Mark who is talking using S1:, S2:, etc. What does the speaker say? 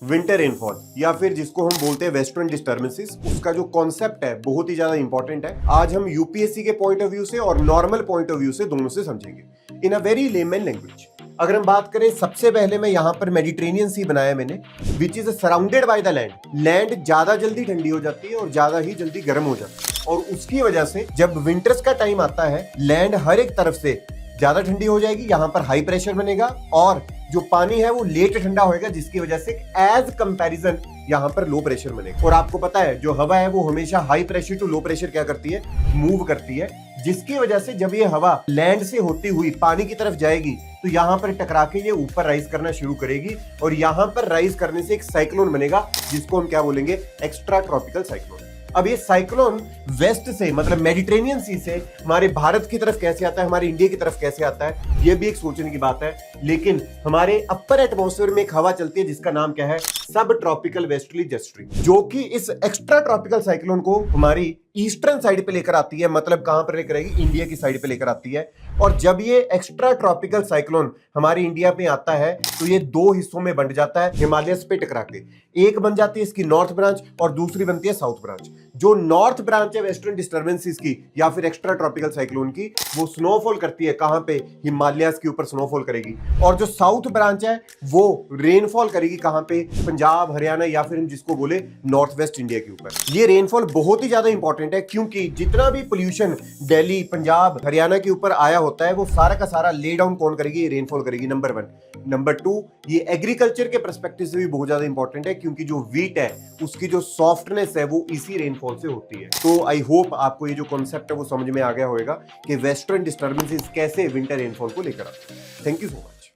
S1: Winter rainfall या फिर जिसको हम बोलते हैं वेस्टर्न डिस्टर्बेंसेस, उसका जो कॉन्सेप्ट है बहुत ही ज्यादा इंपॉर्टेंट है। आज हम यूपीएससी के पॉइंट ऑफ व्यू से और नॉर्मल पॉइंट ऑफ व्यू से दोनों से समझेंगे इन अ वेरी लेमन लैंग्वेज। अगर हम बात करें, सबसे पहले मैं यहाँ पर मेडिटेरेनियन सी बनाया मैंने, which is surrounded by the land. Land ज्यादा जल्दी ठंडी हो जाती है और ज्यादा ही जल्दी गर्म हो जाती है, और उसकी वजह से जब विंटर्स का टाइम आता है, लैंड हर एक तरफ से ज्यादा ठंडी हो जाएगी, यहाँ पर हाई प्रेशर बनेगा और जो पानी है वो लेट ठंडा होएगा, जिसकी वजह से एज कंपैरिजन यहाँ पर लो प्रेशर बनेगा। और आपको पता है जो हवा है वो हमेशा high pressure to low pressure क्या करती है, मूव करती है, जिसकी वजह से जब ये हवा लैंड से होती हुई पानी की तरफ जाएगी तो यहाँ पर टकरा के ये ऊपर राइज करना शुरू करेगी, और यहाँ पर राइज करने से एक साइक्लोन बनेगा जिसको हम क्या बोलेंगे, एक्स्ट्रा ट्रॉपिकल साइक्लोन। अब ये साइक्लोन वेस्ट से, मतलब मेडिटेरेनियन सी से हमारे भारत की तरफ कैसे आता है, हमारे इंडिया की तरफ कैसे आता है, ये भी एक सोचने की बात है। लेकिन हमारे अपर एटमॉस्फेयर में एक हवा चलती है जिसका नाम क्या है, सब ट्रॉपिकल वेस्टर्ली जेट स्ट्रीम, जो कि इस एक्स्ट्रा ट्रॉपिकल साइक्लोन को हमारी ईस्टर्न साइड पे लेकर आती है। मतलब कहां पर लेकर आएगी, इंडिया की साइड पे लेकर आती है। और जब ये एक्स्ट्रा ट्रॉपिकल साइक्लोन हमारे इंडिया में आता है तो ये दो हिस्सों में बंट जाता है हिमालय पे टकरा के। एक बन जाती है इसकी नॉर्थ ब्रांच और दूसरी बनती है साउथ ब्रांच। जो नॉर्थ ब्रांच है वेस्टर्न डिस्टर्बेंसेस की या फिर एक्स्ट्रा ट्रॉपिकल साइक्लोन की, वो स्नोफॉल करती है कहां पे, हिमालयास के ऊपर स्नोफॉल करेगी। और जो साउथ ब्रांच है वो रेनफॉल करेगी कहां पे, पंजाब, हरियाणा या फिर हम जिसको बोले नॉर्थ वेस्ट इंडिया के ऊपर। ये रेनफॉल बहुत ही ज्यादा इंपॉर्टेंट है, क्योंकि जितना भी पोल्यूशन दिल्ली, पंजाब, हरियाणा के ऊपर आया होता है वो सारा का सारा ले डाउन कौन करेगी, रेनफॉल करेगी, नंबर 1। नंबर 2, ये एग्रीकल्चर के पर्सपेक्टिव से भी बहुत ज्यादा इंपॉर्टेंट है, क्योंकि जो व्हीट है उसकी जो सॉफ्टनेस है वो इसी रेनफॉल से होती है। तो आई होप आपको ये जो कॉन्सेप्ट है वो समझ में आ गया होगा कि वेस्टर्न डिस्टर्बेंसेस कैसे विंटर रेनफॉल को लेकर आते हैं। Thank you so much.